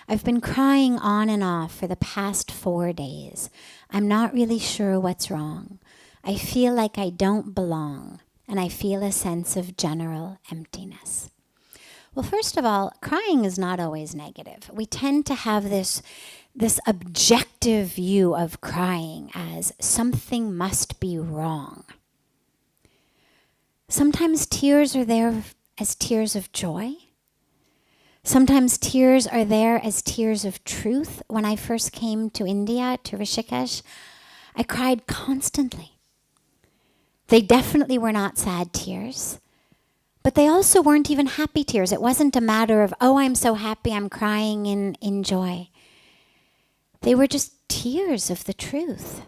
I've been crying on and off for the past 4 days. I'm not really sure what's wrong. I feel like I don't belong, and I feel a sense of general emptiness. Well, first of all, crying is not always negative. We tend to have this objective view of crying as something must be wrong. Sometimes tears are there as tears of joy. Sometimes tears are there as tears of truth. When I first came to India, to Rishikesh, I cried constantly. They definitely were not sad tears, but they also weren't even happy tears. It wasn't a matter of, oh, I'm so happy, I'm crying in joy. They were just tears of the truth.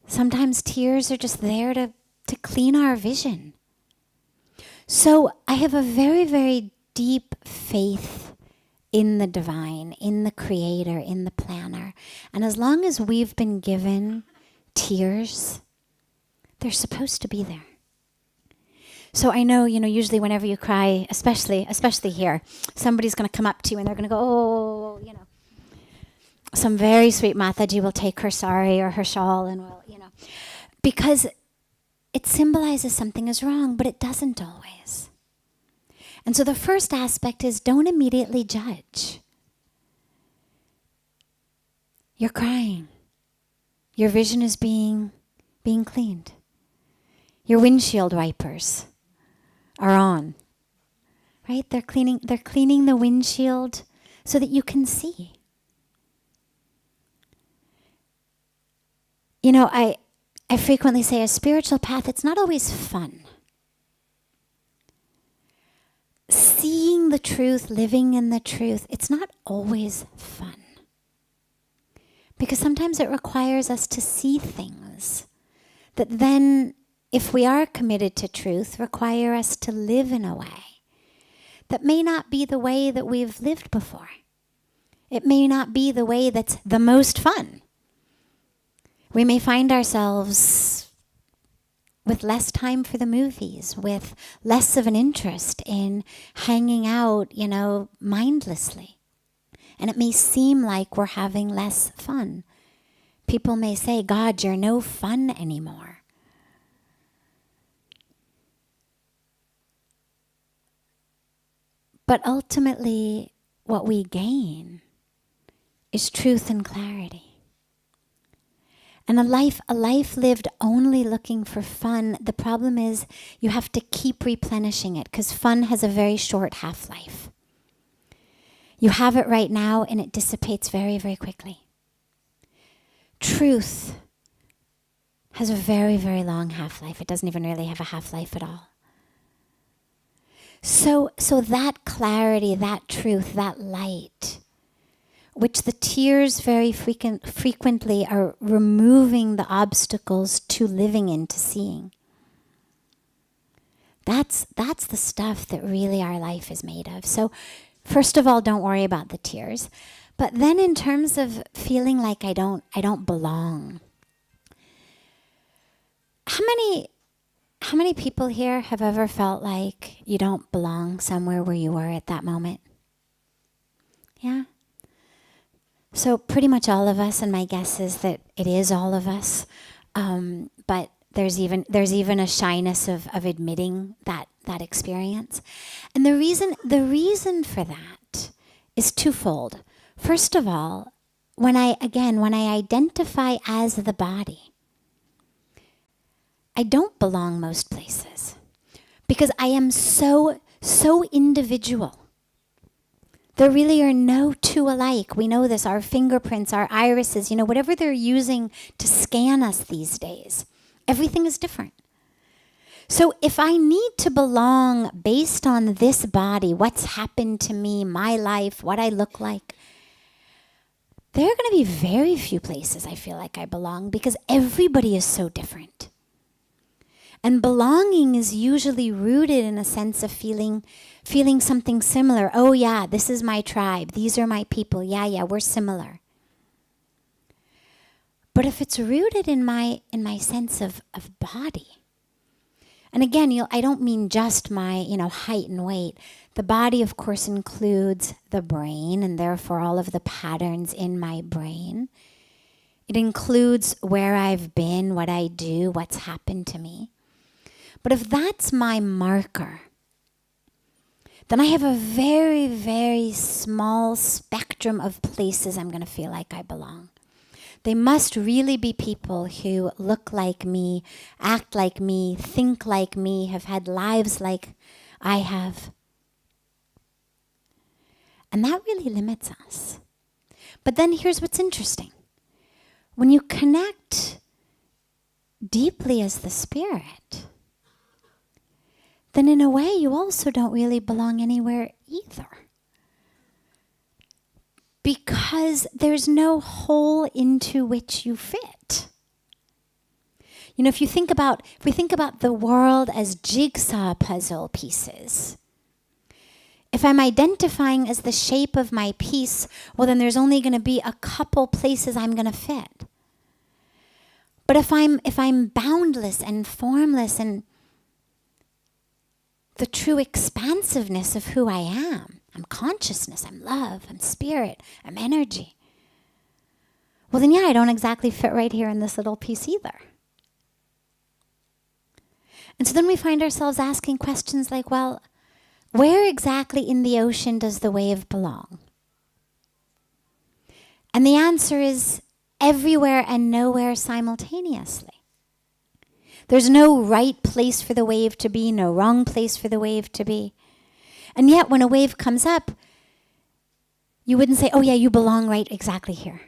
Sometimes tears are just there to clean our vision. So I have a very, very deep faith in the divine, in the creator, in the planner. And as long as we've been given tears, they're supposed to be there. So I know, usually whenever you cry, especially here, somebody's going to come up to you and they're going to go, oh, Some very sweet Mataji will take her sari or her shawl and will, because it symbolizes something is wrong, but it doesn't always. And so the first aspect is don't immediately judge. You're crying. Your vision is being cleaned. Your windshield wipers are on. Right? They're cleaning the windshield so that you can see. I frequently say a spiritual path, it's not always fun. Seeing the truth, living in the truth, it's not always fun. Because sometimes it requires us to see things that then, if we are committed to truth, require us to live in a way that may not be the way that we've lived before. It may not be the way that's the most fun. We may find ourselves with less time for the movies, with less of an interest in hanging out, mindlessly. And it may seem like we're having less fun. People may say, God, you're no fun anymore. But ultimately, what we gain is truth and clarity. And a life lived only looking for fun, the problem is you have to keep replenishing it because fun has a very short half-life. You have it right now and it dissipates very, very quickly. Truth has a very, very long half-life. It doesn't even really have a half-life at all. So that clarity, that truth, that light, which the tears very frequently are removing the obstacles to living into seeing. That's the stuff that really our life is made of. So first of all, don't worry about the tears. But then in terms of feeling like I don't belong. How many people here have ever felt like you don't belong somewhere where you were at that moment? Yeah? So pretty much all of us, and my guess is that it is all of us, but there's even a shyness of admitting that experience. And the reason for that is twofold. First of all, when I identify as the body, I don't belong most places because I am so individual. There really are no two alike. We know this, our fingerprints, our irises, whatever they're using to scan us these days, everything is different. So if I need to belong based on this body, what's happened to me, my life, what I look like, there are going to be very few places I feel like I belong because everybody is so different. And belonging is usually rooted in a sense of feeling something similar. Oh yeah, this is my tribe. These are my people. Yeah, we're similar. But if it's rooted in my sense of body, and again, I don't mean just my height and weight. The body, of course, includes the brain, and therefore all of the patterns in my brain. It includes where I've been, what I do, what's happened to me. But if that's my marker, then I have a very, very small spectrum of places I'm going to feel like I belong. They must really be people who look like me, act like me, think like me, have had lives like I have. And that really limits us. But then here's what's interesting. When you connect deeply as the spirit, then in a way you also don't really belong anywhere either. Because there's no hole into which you fit. You know, if we think about the world as jigsaw puzzle pieces, if I'm identifying as the shape of my piece, well, then there's only going to be a couple places I'm going to fit. But if I'm boundless and formless and the true expansiveness of who I am, I'm consciousness, I'm love, I'm spirit, I'm energy. Well, then, yeah, I don't exactly fit right here in this little piece either. And so then we find ourselves asking questions like, well, where exactly in the ocean does the wave belong? And the answer is everywhere and nowhere simultaneously. There's no right place for the wave to be, no wrong place for the wave to be. And yet when a wave comes up, you wouldn't say, oh yeah, you belong right exactly here.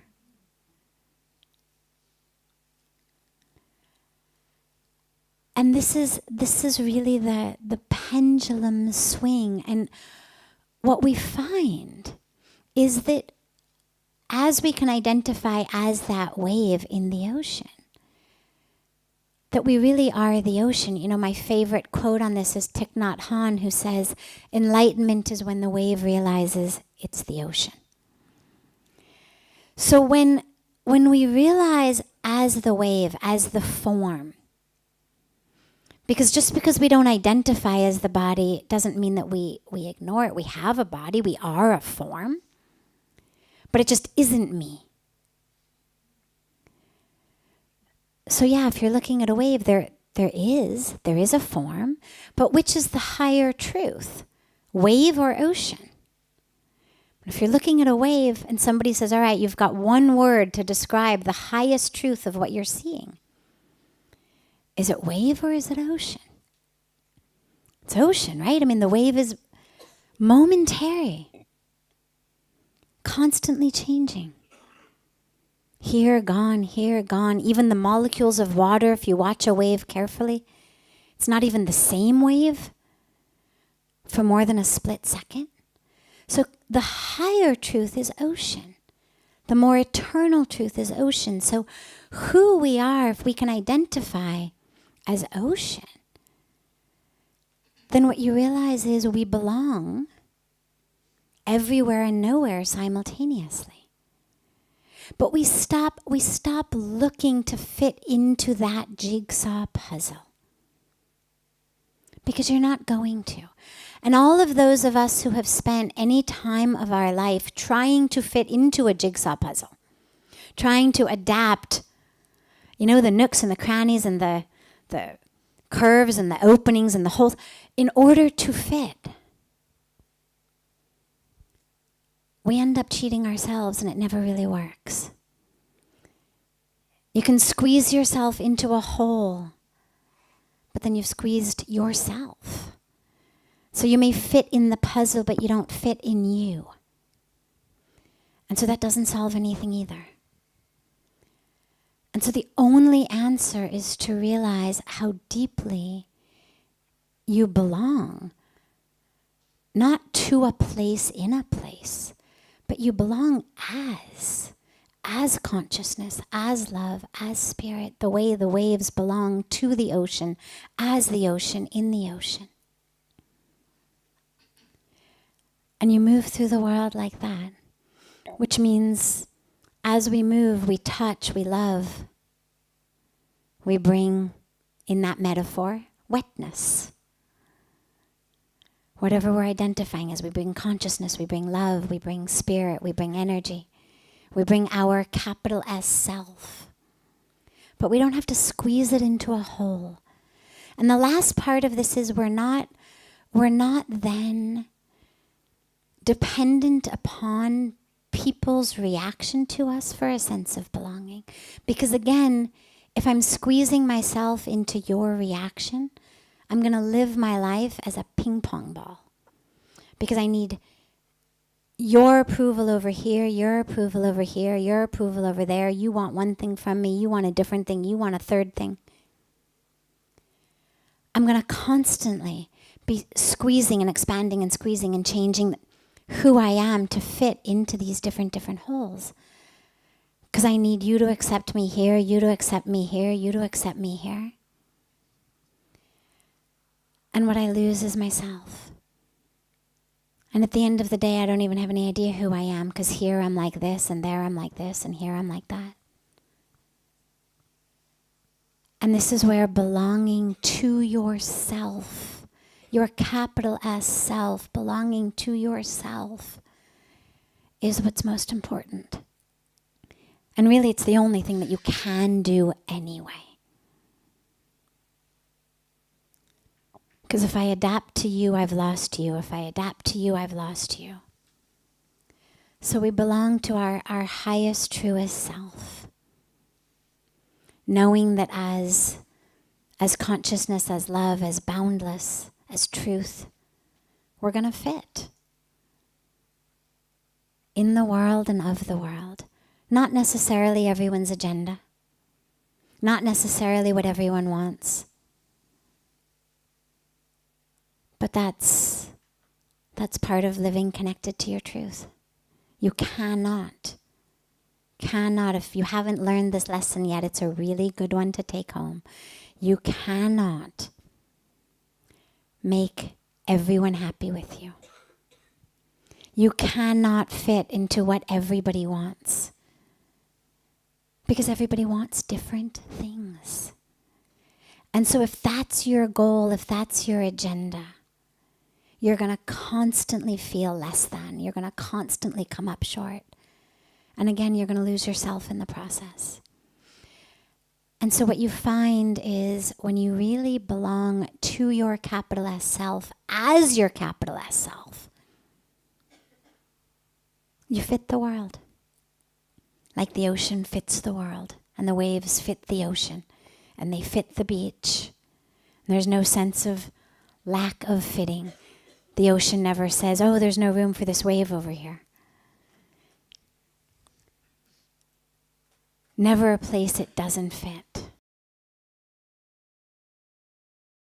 And this is really the pendulum swing. And what we find is that as we can identify as that wave in the ocean, that we really are the ocean. You know, my favorite quote on this is Thich Nhat Hanh, who says, enlightenment is when the wave realizes it's the ocean. So when we realize as the wave, as the form, because just because we don't identify as the body doesn't mean that we ignore it. We have a body, we are a form, but it just isn't me. So yeah, if you're looking at a wave, there is a form, but which is the higher truth, wave or ocean? If you're looking at a wave and somebody says, all right, you've got one word to describe the highest truth of what you're seeing, is it wave or is it ocean? It's ocean, right? I mean, the wave is momentary, constantly changing. Here, gone, here, gone. Even the molecules of water, if you watch a wave carefully, it's not even the same wave for more than a split second. So the higher truth is ocean. The more eternal truth is ocean. So who we are, if we can identify as ocean, then what you realize is we belong everywhere and nowhere simultaneously. But we stop looking to fit into that jigsaw puzzle. Because you're not going to. And all of those of us who have spent any time of our life trying to fit into a jigsaw puzzle, trying to adapt, you know, the nooks and the crannies and the curves and the openings and the holes in order to fit, we end up cheating ourselves and it never really works. You can squeeze yourself into a hole, but then you've squeezed yourself. So you may fit in the puzzle, but you don't fit in you. And so that doesn't solve anything either. And so the only answer is to realize how deeply you belong. Not to a place in a place, but you belong as consciousness, as love, as spirit, the way the waves belong to the ocean, as the ocean in the ocean. And you move through the world like that, which means as we move, we touch, we love. We bring, in that metaphor, wetness. Whatever we're identifying as, we bring consciousness, we bring love, we bring spirit, we bring energy. We bring our capital S self. But we don't have to squeeze it into a hole. And the last part of this is we're not then dependent upon people's reaction to us for a sense of belonging. Because again, if I'm squeezing myself into your reaction, I'm going to live my life as a ping pong ball. Because I need your approval over here, your approval over here, your approval over there. You want one thing from me, you want a different thing, you want a third thing. I'm going to constantly be squeezing and expanding and squeezing and changing who I am to fit into these different holes. Because I need you to accept me here, you to accept me here, you to accept me here. And what I lose is myself. And at the end of the day, I don't even have any idea who I am, because here I'm like this, and there I'm like this, and here I'm like that. And this is where belonging to yourself, your capital S self, belonging to yourself, is what's most important. And really, it's the only thing that you can do anyway. Because if I adapt to you, I've lost you. If I adapt to you, I've lost you. So we belong to our highest, truest self. Knowing that as consciousness, as love, as boundless, as truth, we're going to fit in the world and of the world. Not necessarily everyone's agenda. Not necessarily what everyone wants. But that's part of living connected to your truth. You cannot, if you haven't learned this lesson yet, it's a really good one to take home. You cannot make everyone happy with you. You cannot fit into what everybody wants. Because everybody wants different things. And so if that's your goal, if that's your agenda, you're going to constantly feel less than. You're going to constantly come up short. And again, you're going to lose yourself in the process. And so what you find is when you really belong to your capital S self as your capital S self, you fit the world. Like the ocean fits the world, and the waves fit the ocean, and they fit the beach. And there's no sense of lack of fitting. The ocean never says, oh, there's no room for this wave over here. Never a place it doesn't fit.